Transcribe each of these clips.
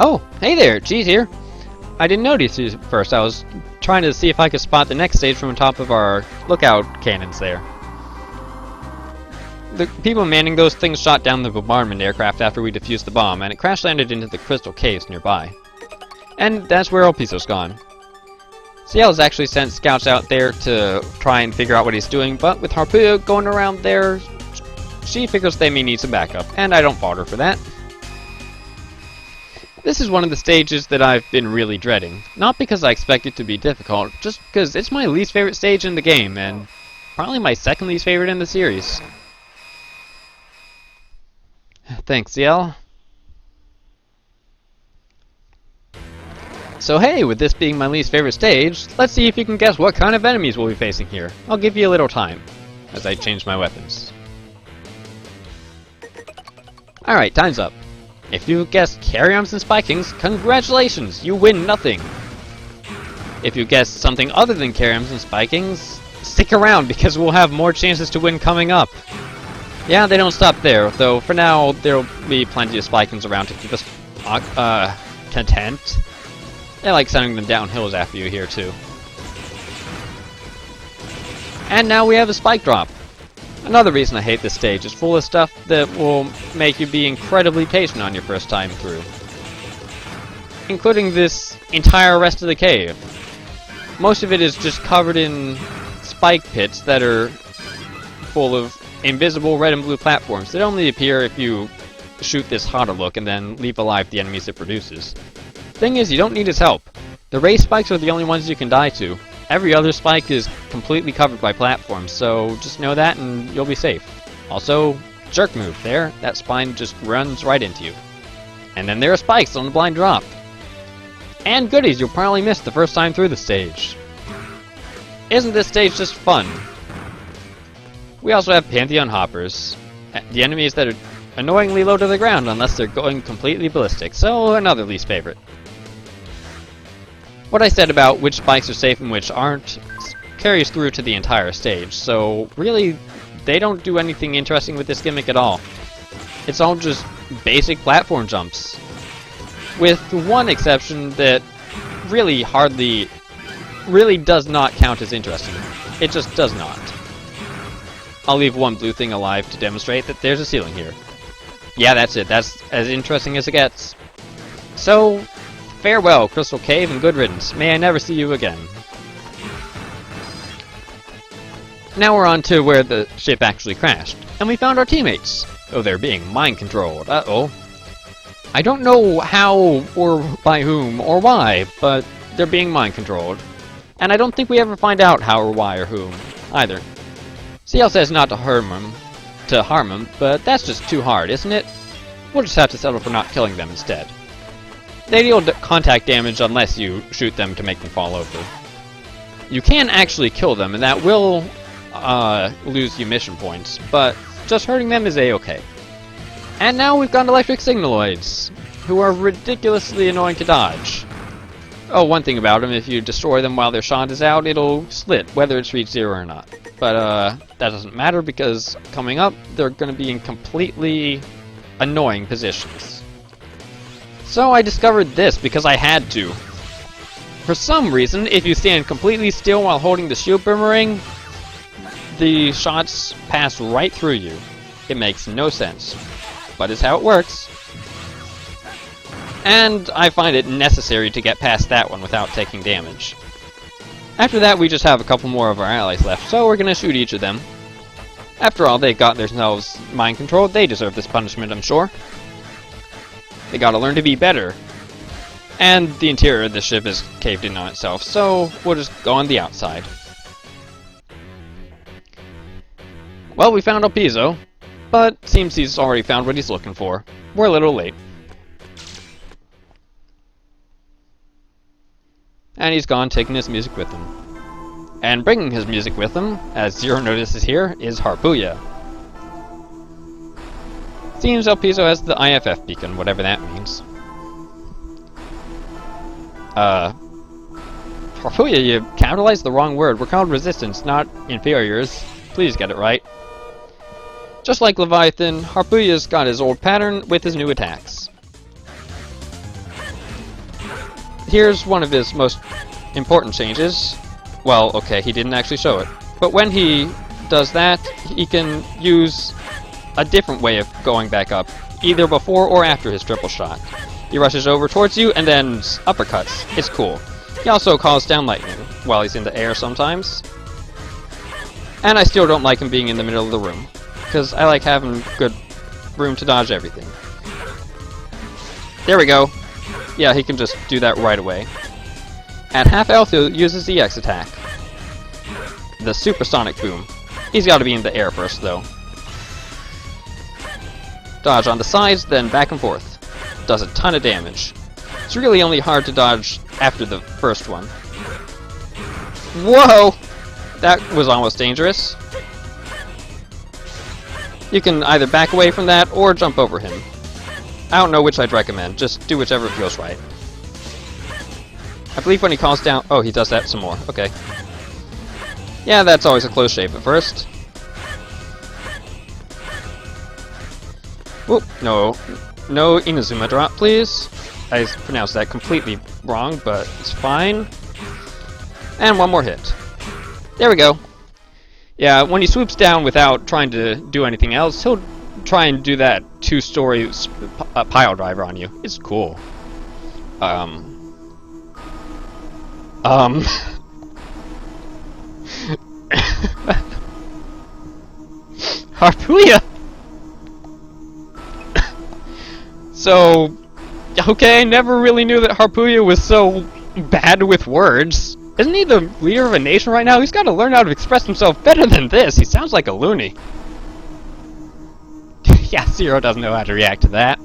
Oh, hey there, Cheese here. I didn't notice you at first. I was trying to see if I could spot the next stage from the top of our lookout cannons there. The people manning those things shot down the bombardment aircraft after we defused the bomb, and it crash landed into the crystal caves nearby. And that's where El Piso's gone. CL's actually sent scouts out there to try and figure out what he's doing, but with Harpuia going around there, she figures they may need some backup, and I don't fault her for that. This is one of the stages that I've been really dreading. Not because I expect it to be difficult, just because it's my least favorite stage in the game, and probably my second least favorite in the series. Thanks, CL. So hey, with this being my least favorite stage, let's see if you can guess what kind of enemies we'll be facing here. I'll give you a little time, as I change my weapons. Alright, time's up. If you guessed Carry-Arms and Spikings, congratulations, you win nothing. If you guessed something other than Carry-Arms and Spikings, stick around because we'll have more chances to win coming up. Yeah, they don't stop there, though for now there'll be plenty of Spikings around to keep us content. They like sending them down hills after you here too. And now we have a spike drop. Another reason I hate this stage is full of stuff that will make you be incredibly patient on your first time through. Including this entire rest of the cave. Most of it is just covered in spike pits that are full of invisible red and blue platforms that only appear if you shoot this hotter look and then leave alive the enemies it produces. Thing is, you don't need his help. The raised spikes are the only ones you can die to. Every other spike is completely covered by platforms, so just know that and you'll be safe. Also, jerk move there, that spine just runs right into you. And then there are spikes on the blind drop. And goodies you'll probably miss the first time through the stage. Isn't this stage just fun? We also have Pantheon Hoppers, the enemies that are annoyingly low to the ground unless they're going completely ballistic, so another least favorite. What I said about which spikes are safe and which aren't carries through to the entire stage, so really, they don't do anything interesting with this gimmick at all. It's all just basic platform jumps. With one exception that really does not count as interesting. It just does not. I'll leave one blue thing alive to demonstrate that there's a ceiling here. Yeah, that's it. That's as interesting as it gets. So, farewell, Crystal Cave, and good riddance. May I never see you again. Now we're on to where the ship actually crashed, and we found our teammates. Oh, they're being mind-controlled. Uh-oh. I don't know how, or by whom, or why, but they're being mind-controlled. And I don't think we ever find out how or why or whom, either. CL says not to harm them, but that's just too hard, isn't it? We'll just have to settle for not killing them instead. They deal contact damage unless you shoot them to make them fall over. You can actually kill them, and that will lose you mission points, but just hurting them is a-okay. And now we've got electric signaloids, who are ridiculously annoying to dodge. Oh, one thing about them, if you destroy them while their shot is out, it'll slit, whether it's reached 0 or not. But that doesn't matter because coming up, they're going to be in completely annoying positions. So I discovered this because I had to. For some reason, if you stand completely still while holding the shield boomerang, the shots pass right through you. It makes no sense, but it's how it works. And I find it necessary to get past that one without taking damage. After that, we just have a couple more of our allies left, so we're gonna shoot each of them. After all, they got themselves mind-controlled, they deserve this punishment, I'm sure. They gotta learn to be better. And the interior of the ship is caved in on itself, so we'll just go on the outside. Well, we found El Piso, but seems he's already found what he's looking for. We're a little late. And he's gone, taking his music with him. And bringing his music with him, as Zero notices here, is Harpuia. Seems El Piso has the IFF beacon, whatever that means. Harpuia, you capitalized the wrong word. We're called resistance, not inferiors. Please get it right. Just like Leviathan, Harpuia's got his old pattern with his new attacks. here's one of his most important changes. Well, okay, he didn't actually show it. But when he does that, he can use a different way of going back up, either before or after his triple shot. He rushes over towards you and then uppercuts. It's cool. He also calls down lightning while he's in the air sometimes. And I still don't like him being in the middle of the room, because I like having good room to dodge everything. There we go. Yeah, he can just do that right away. At half health, he uses the X attack. The supersonic boom. He's got to be in the air first, though. Dodge on the sides, then back and forth. Does a ton of damage. It's really only hard to dodge after the first one. Whoa! That was almost dangerous. You can either back away from that or jump over him. I don't know which I'd recommend. Just do whichever feels right. I believe when he calls down... Oh, he does that some more. Okay. Yeah, that's always a close shave at first. Whoop, no. No Inazuma drop, please. I pronounced that completely wrong, but it's fine. And one more hit. There we go. Yeah, when he swoops down without trying to do anything else, he'll try and do that two-story pile driver on you. It's cool. Harpuia! So, okay, never really knew that Harpuia was so bad with words. Isn't he the leader of a nation right now? He's got to learn how to express himself better than this. He sounds like a loony. Yeah, Zero doesn't know how to react to that.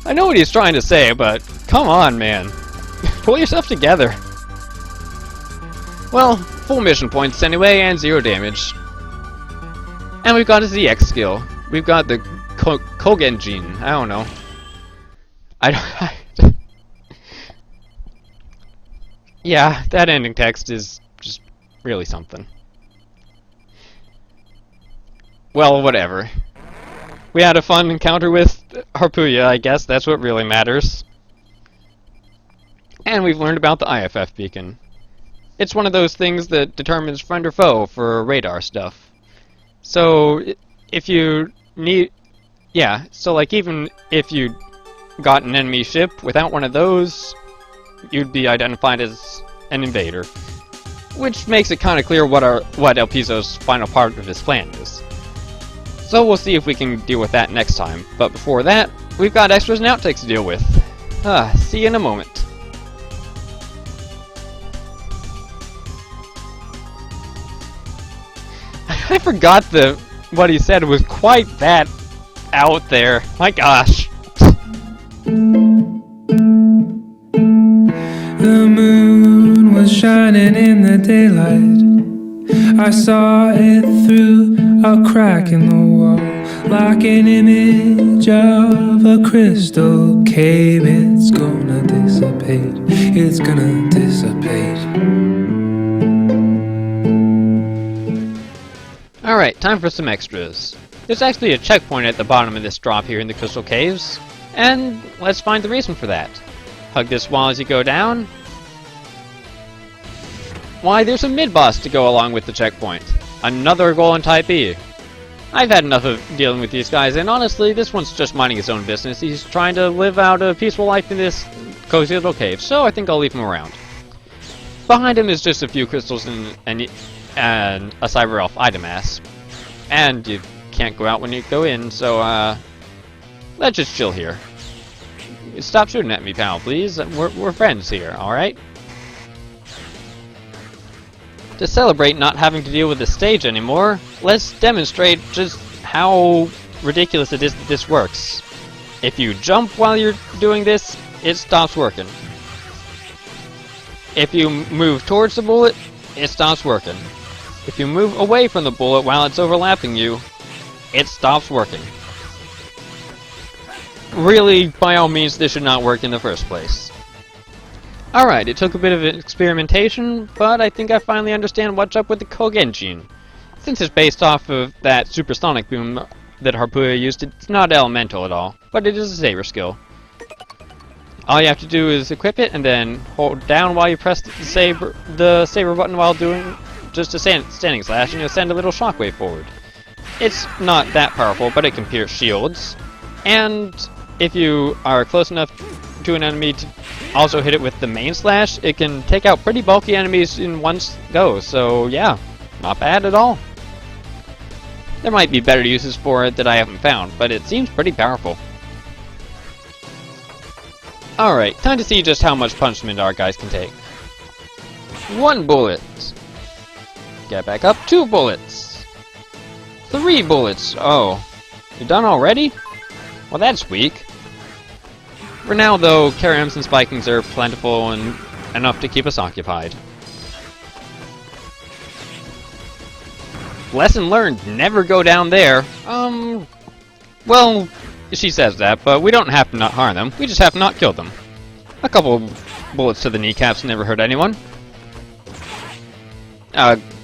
I know what he's trying to say, but come on, man. Pull yourself together. Well, full mission points anyway, and 0 damage. And we've got a ZX skill. We've got the Kogenjin. I don't know. Yeah, that ending text is just really something. Well, whatever. We had a fun encounter with Harpuia, I guess. That's what really matters. And we've learned about the IFF beacon. It's one of those things that determines friend or foe for radar stuff. So, if you need... Yeah, so like even if you got an enemy ship without one of those, you'd be identified as an invader. Which makes it kind of clear what El Piso's final part of his plan is. So we'll see if we can deal with that next time. But before that, we've got extras and outtakes to deal with. See you in a moment. I forgot what he said was quite that out there. My gosh. The moon was shining in the daylight. I saw it through a crack in the wall, like an image of a crystal cave. It's gonna dissipate, it's gonna dissipate. Alright, time for some extras. There's actually a checkpoint at the bottom of this drop here in the Crystal Caves, and let's find the reason for that. Hug this wall as you go down. Why, there's a mid-boss to go along with the checkpoint. Another Golem Type E. I've had enough of dealing with these guys, and honestly, this one's just minding his own business. He's trying to live out a peaceful life in this cozy little cave, so I think I'll leave him around. Behind him is just a few crystals and a Cyber Elf item mass. And you can't go out when you go in, so let's just chill here. Stop shooting at me, pal, please. We're friends here, alright? To celebrate not having to deal with the stage anymore, let's demonstrate just how ridiculous it is that this works. If you jump while you're doing this, it stops working. If you move towards the bullet, it stops working. If you move away from the bullet while it's overlapping you, it stops working. Really, by all means, this should not work in the first place. Alright, it took a bit of experimentation, but I think I finally understand what's up with the Kogenjin. Since it's based off of that supersonic boom that Harpuia used, it's not elemental at all, but it is a saber skill. All you have to do is equip it and then hold down while you press the saber button while doing just a standing slash, and you'll send a little shockwave forward. It's not that powerful, but it can pierce shields. And if you are close enough to an enemy to also hit it with the main slash, it can take out pretty bulky enemies in one go. So yeah, not bad at all. There might be better uses for it that I haven't found, but it seems pretty powerful. Alright, time to see just how much punishment our guys can take. 1 bullet. Get back up. 2 bullets. 3 bullets. Oh. You're done already? Well, that's weak. For now, though, Carams and Spikings are plentiful and enough to keep us occupied. Lesson learned, never go down there. Well, she says that, but we don't have to not harm them. We just have to not kill them. A couple bullets to the kneecaps never hurt anyone.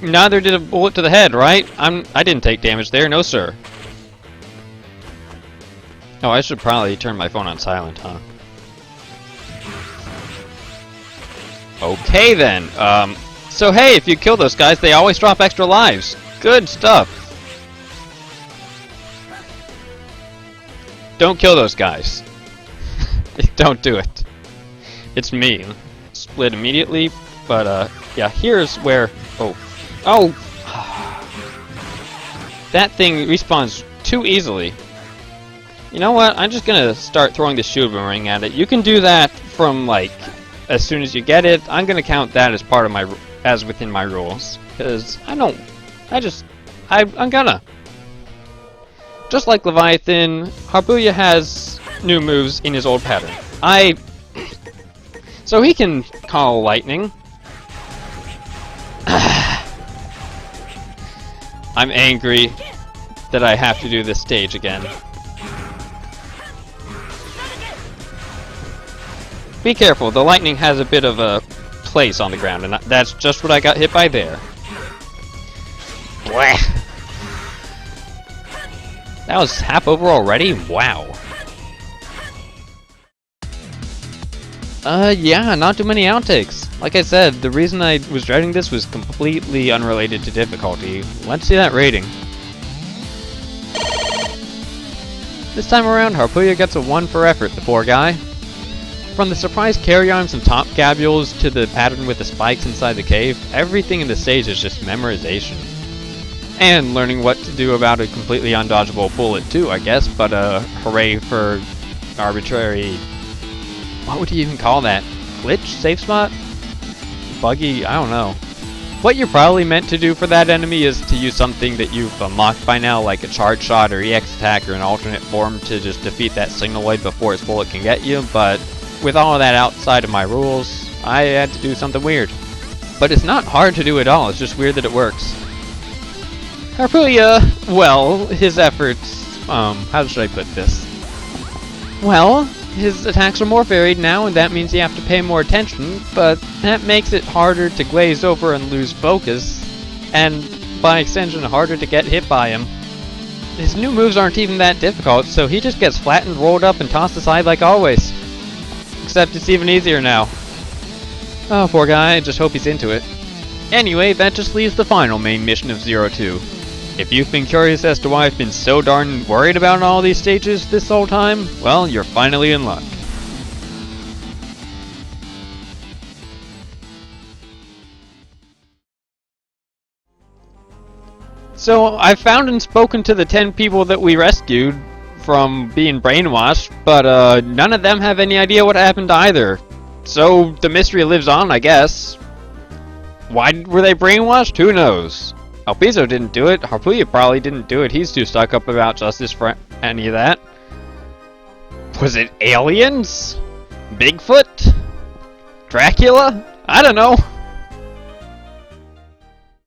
Neither did a bullet to the head, right? I didn't take damage there, no sir. Oh, I should probably turn my phone on silent, huh? Okay then. So hey, if you kill those guys, they always drop extra lives. Good stuff. Don't kill those guys. Don't do it. It's me. Split immediately, but yeah, here's where... Oh! That thing respawns too easily. You know what? I'm just gonna start throwing the shield boomerang at it. You can do that from, like, as soon as you get it. I'm gonna count that as part of my... as within my rules. Because I'm gonna. Just like Leviathan, Harpuia has new moves in his old pattern. So he can call lightning. I'm angry that I have to do this stage again. Be careful, the lightning has a bit of a place on the ground, and that's just what I got hit by there. Blech. That was half over already? Wow. Yeah, not too many outtakes. Like I said, the reason I was dreading this was completely unrelated to difficulty. Let's see that rating. This time around, Harpuia gets a 1 for effort, the poor guy. From the surprise carry arms and top gabules to the pattern with the spikes inside the cave, everything in the stage is just memorization. And learning what to do about a completely undodgeable bullet too, I guess, but hooray for arbitrary... What would you even call that? Glitch? Safe spot? Buggy? I don't know. What you're probably meant to do for that enemy is to use something that you've unlocked by now, like a charge shot or EX attack or an alternate form to just defeat that signaloid before its bullet can get you, but with all of that outside of my rules, I had to do something weird. But it's not hard to do at all, it's just weird that it works. Harpuia, well, his efforts, how should I put this? Well, his attacks are more varied now, and that means you have to pay more attention, but that makes it harder to glaze over and lose focus, and by extension harder to get hit by him. His new moves aren't even that difficult, so he just gets flattened, rolled up, and tossed aside like always. Except it's even easier now. Oh, poor guy, I just hope he's into it. Anyway, that just leaves the final main mission of 02. If you've been curious as to why I've been so darn worried about all these stages this whole time, well, you're finally in luck. So, I've found and spoken to the 10 people that we rescued from being brainwashed, but none of them have any idea what happened either. So, the mystery lives on, I guess. Why were they brainwashed? Who knows? Alpizo didn't do it. Harpuia probably didn't do it. He's too stuck up about justice for any of that. Was it aliens? Bigfoot? Dracula? I don't know.